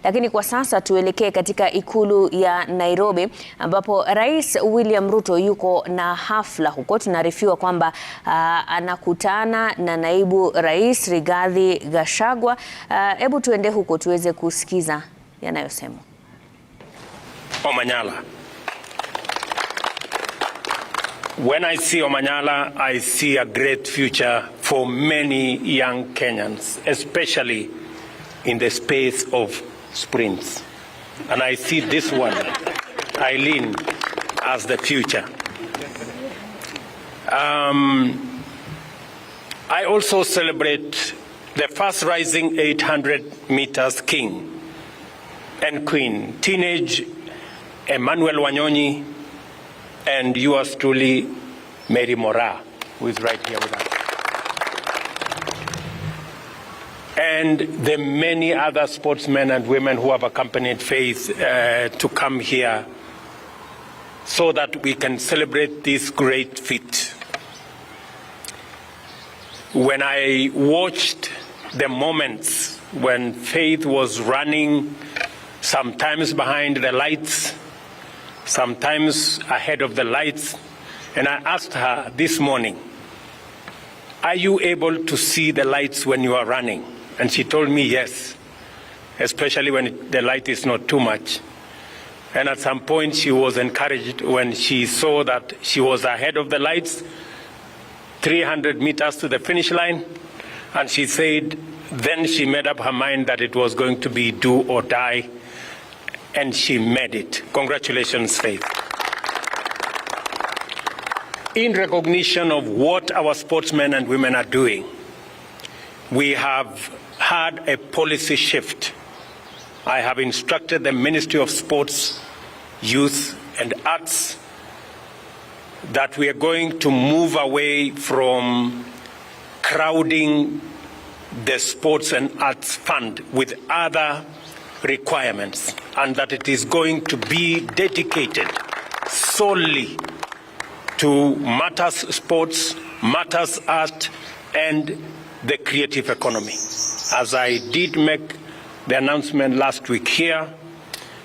Lakini kwa sasa tuelekee katika ikulu ya Nairobi ambapo Rais William Ruto yuko na hafla huko. Tunaarifiwa kwamba anakutana na naibu rais Rigathi Gachagua. Hebu tuende huko tuweze kusikiza yanayosemwa. Omanyala. When I see Omanyala, I see a great future for many young Kenyans, especially in the space of sprints. And I see this one, Eileen, as the future. I also celebrate the first rising 800 meters king and queen, teenage Emmanuel Wanyonyi, and yours truly, Mary Mora, who is right here with us. And the many other sportsmen and women who have accompanied Faith to come here so that we can celebrate this great feat. When I watched the moments when Faith was running, sometimes behind the lights, sometimes ahead of the lights, and I asked her this morning, are you able to see the lights when you are running? And she told me yes, especially when the light is not too much. And at some point she was encouraged when she saw that she was ahead of the lights, 300 meters to the finish line, and she said then she made up her mind that it was going to be do or die, and she made it. Congratulations, Faith. In recognition of what our sportsmen and women are doing, we have had a policy shift. I have instructed the Ministry of Sports, Youth and Arts that we are going to move away from crowding the Sports and Arts Fund with other requirements, and that it is going to be dedicated solely to matters sports, matters art, and the creative economy. As I did make the announcement last week here,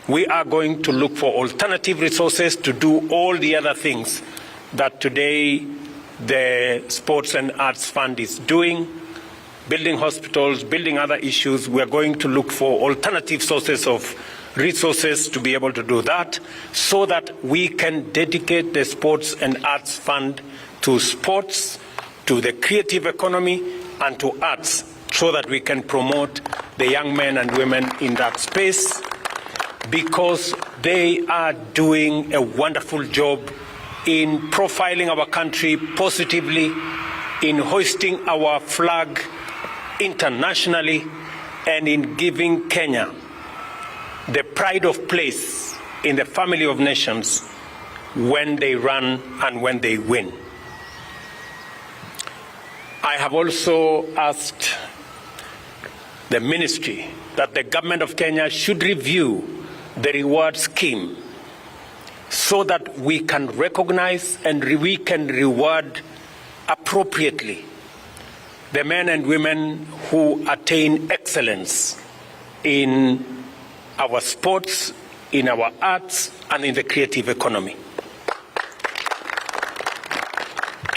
we are going to look for alternative resources to do all the other things that today the Sports and Arts Fund is doing, building hospitals, building other issues. We are going to look for alternative sources of resources to be able to do that, so that we can dedicate the Sports and Arts Fund to sports, to the creative economy, and to arts, so that we can promote the young men and women in that space, because they are doing a wonderful job in profiling our country positively, in hoisting our flag internationally, and in giving Kenya the pride of place in the family of nations when they run and when they win. I have also asked the ministry that the government of Kenya should review the reward scheme so that we can recognize and we can reward appropriately the men and women who attain excellence in our sports, in our arts, and in the creative economy.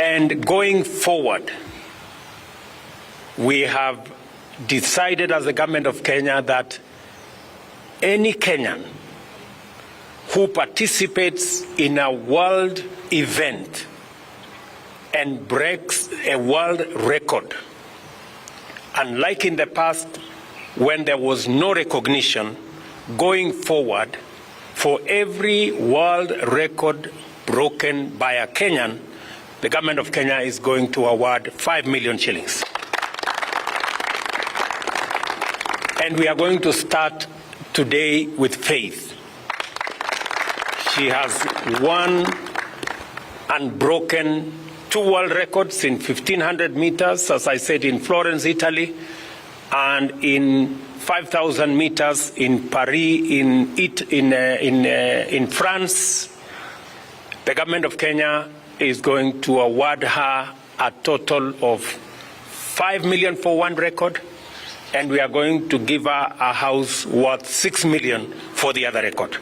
And going forward, we have decided as the government of Kenya that any Kenyan who participates in a world event and breaks a world record, unlike in the past when there was no recognition, going forward, for every world record broken by a Kenyan, the government of Kenya is going to award 5 million shillings. And we are going to start today with Faith. She has won and broken 2 world records in 1500 meters, as I said, in Florence, Italy, and in 5,000 meters in Paris, in France. The government of Kenya is going to award her a total of 5 million for one record, and we are going to give her a house worth 6 million for the other record.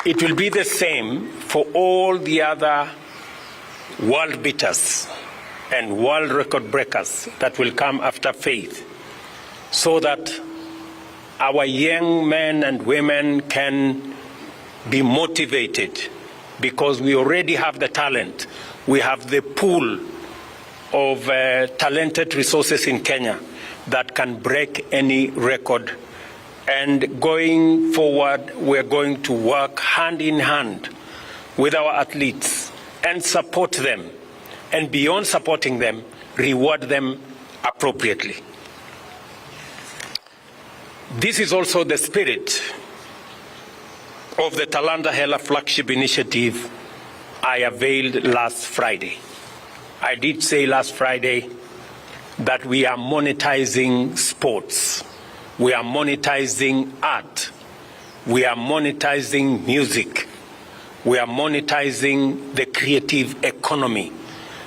It will be the same for all the other world beaters and world record breakers that will come after Faith, so that our young men and women can be motivated, because we already have the talent. We have the pool of talented resources in Kenya that can break any record. And going forward, we're going to work hand in hand with our athletes and support them. And beyond supporting them, reward them appropriately. This is also the spirit of the Talanta Hela flagship initiative I availed last Friday. I did say last Friday that we are monetizing sports. We are monetizing art. We are monetizing music. We are monetizing the creative economy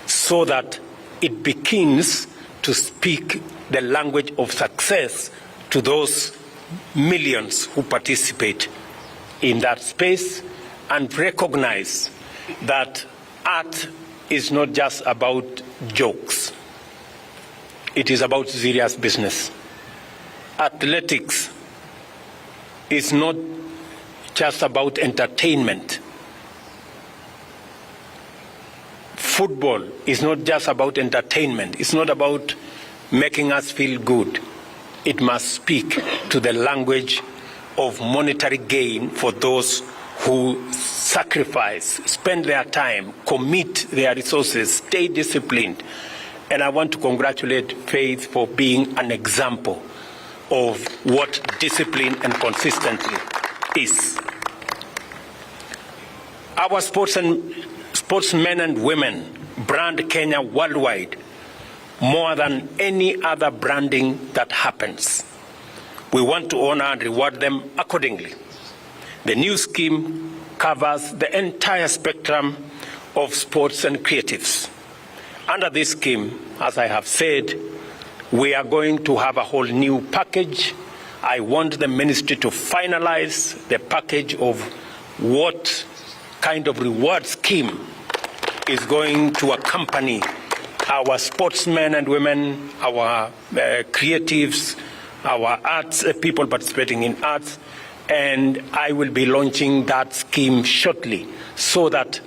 so that it begins to speak the language of success to those millions who participate in that space, and recognize that art is not just about jokes. It is about serious business. Athletics is not just about entertainment. Football is not just about entertainment. It's not about making us feel good. It must speak to the language of monetary gain for those who sacrifice, spend their time, commit their resources, stay disciplined. And I want to congratulate Faith for being an example of what discipline and consistency is. Our sportsmen and women brand Kenya worldwide more than any other branding that happens. We want to honor and reward them accordingly. The new scheme covers the entire spectrum of sports and creatives. Under this scheme, as I have said, we are going to have a whole new package. I want the ministry to finalize the package of what kind of reward scheme is going to accompany our sportsmen and women, our creatives, our arts, people participating in arts, and I will be launching that scheme shortly so that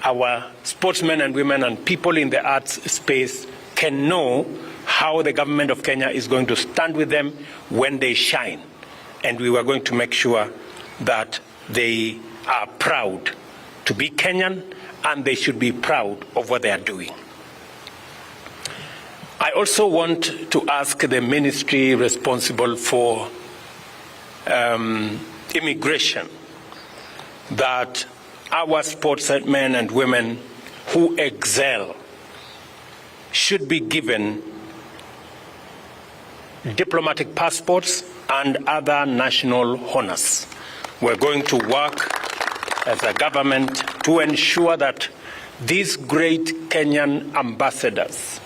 our sportsmen and women and people in the arts space can know how the government of Kenya is going to stand with them when they shine. And we were going to make sure that they are proud to be Kenyan, and they should be proud of what they are doing. I also want to ask the ministry responsible for immigration that our sportsmen and women who excel should be given diplomatic passports and other national honors. We're going to work as a government to ensure that these great Kenyan ambassadors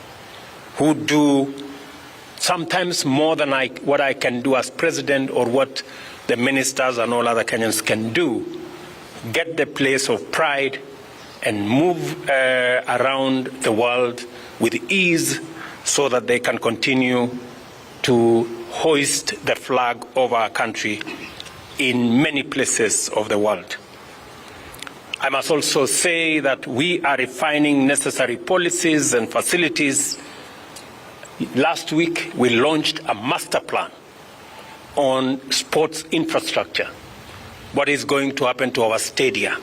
who do sometimes more than what I can do as president or what the ministers and all other Kenyans can do, get the place of pride and move around the world with ease so that they can continue to hoist the flag of our country in many places of the world. I must also say that we are refining necessary policies and facilities. Last week, we launched a master plan on sports infrastructure. What is going to happen to our stadia?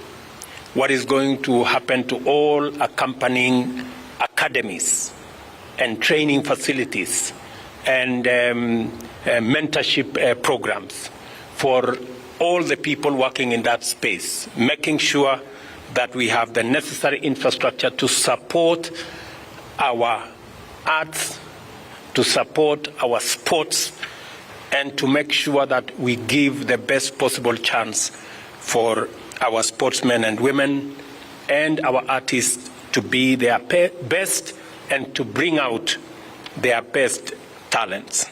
What is going to happen to all accompanying academies and training facilities and mentorship programs for all the people working in that space, making sure that we have the necessary infrastructure to support our arts, to support our sports, and to make sure that we give the best possible chance for our sportsmen and women and our artists to be their best and to bring out their best talents.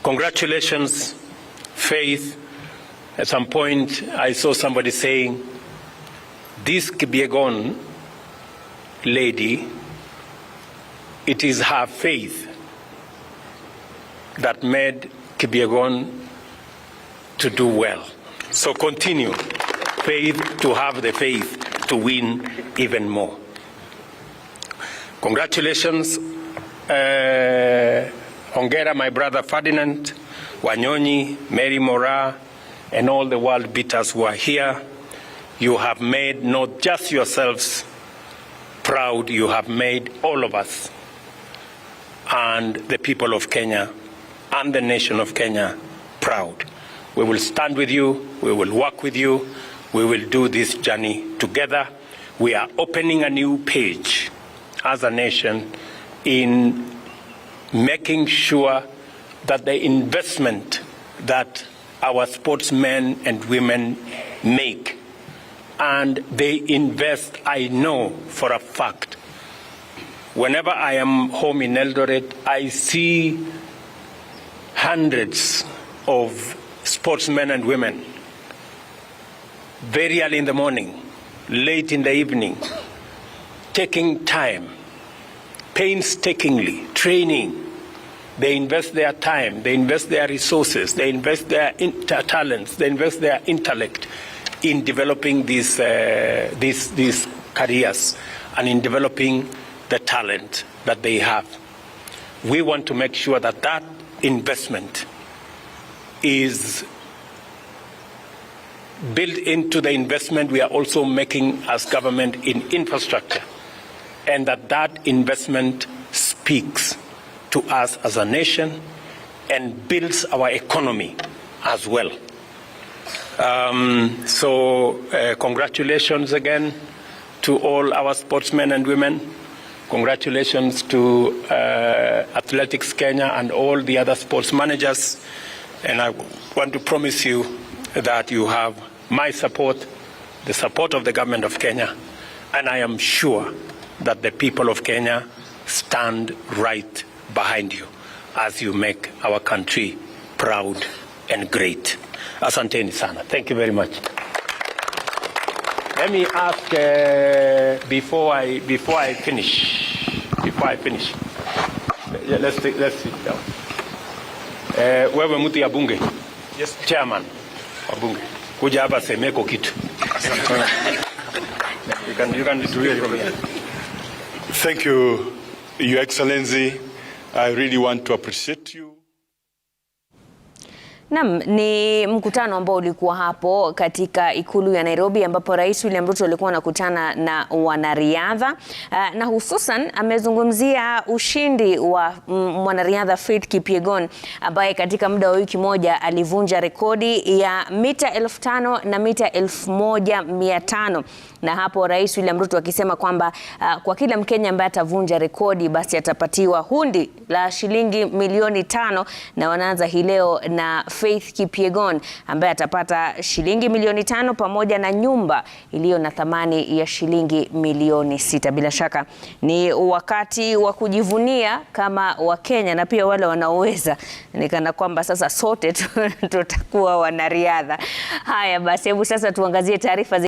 Congratulations, Faith. At some point, I saw somebody saying, this Kipyegon lady, it is her faith that made Kipyegon to do well. So continue, Faith, to have the faith to win even more. Congratulations, Hongera, my brother Ferdinand, Wanyonyi, Mary Mora, and all the world beaters who are here. You have made not just yourselves proud, you have made all of us and the people of Kenya and the nation of Kenya proud. We will stand with you, we will work with you, we will do this journey together. We are opening a new page as a nation in making sure that the investment that our sportsmen and women make, and they invest, I know for a fact. Whenever I am home in Eldoret, I see hundreds of sportsmen and women very early in the morning, late in the evening, taking time, painstakingly training. They invest their time, they invest their resources, they invest their talents, they invest their intellect in developing these careers and in developing the talent that they have. We want to make sure that that investment is built into the investment we are also making as government in infrastructure, and that investment speaks to us as a nation and builds our economy as well. Congratulations again to all our sportsmen and women. Congratulations to Athletics Kenya and all the other sports managers. And I want to promise you that you have my support, the support of the government of Kenya, and I am sure that the people of Kenya stand right behind you as you make our country proud and great. Asanteni sana. Thank you very much. Let me ask before I finish. Let's sit down. Wewe mtu ya bunge. Yes, chairman wa bunge. Kuja hapa semeko kitu. You can do it from here. Thank you, Your Excellency. I really want to appreciate you. Naam, ni mkutano ambao ulikuwa hapo katika ikulu ya Nairobi, ambapo Rais William Ruto alikuwa anakutana na wanariadha na hususan amezungumzia ushindi wa mwanariadha Faith Kipyegon ambaye katika muda wa wiki moja alivunja rekodi ya mita 5,000 na mita 1,500, na hapo Rais William Ruto akisema kwamba kwa kila Mkenya ambaye atavunja rekodi basi atapatiwa hundi la shilingi milioni 5, na wanaanza hii leo na Faith Kipyegon ambaye atapata shilingi milioni 5 pamoja na nyumba iliyo na thamani ya shilingi milioni 6. Bila shaka ni wakati wa kujivunia kama Wakenya na pia wale wanaoweza, ni kana kwamba sasa sote tutakuwa wanariadha. Haya basi, hebu sasa tuangazie taarifa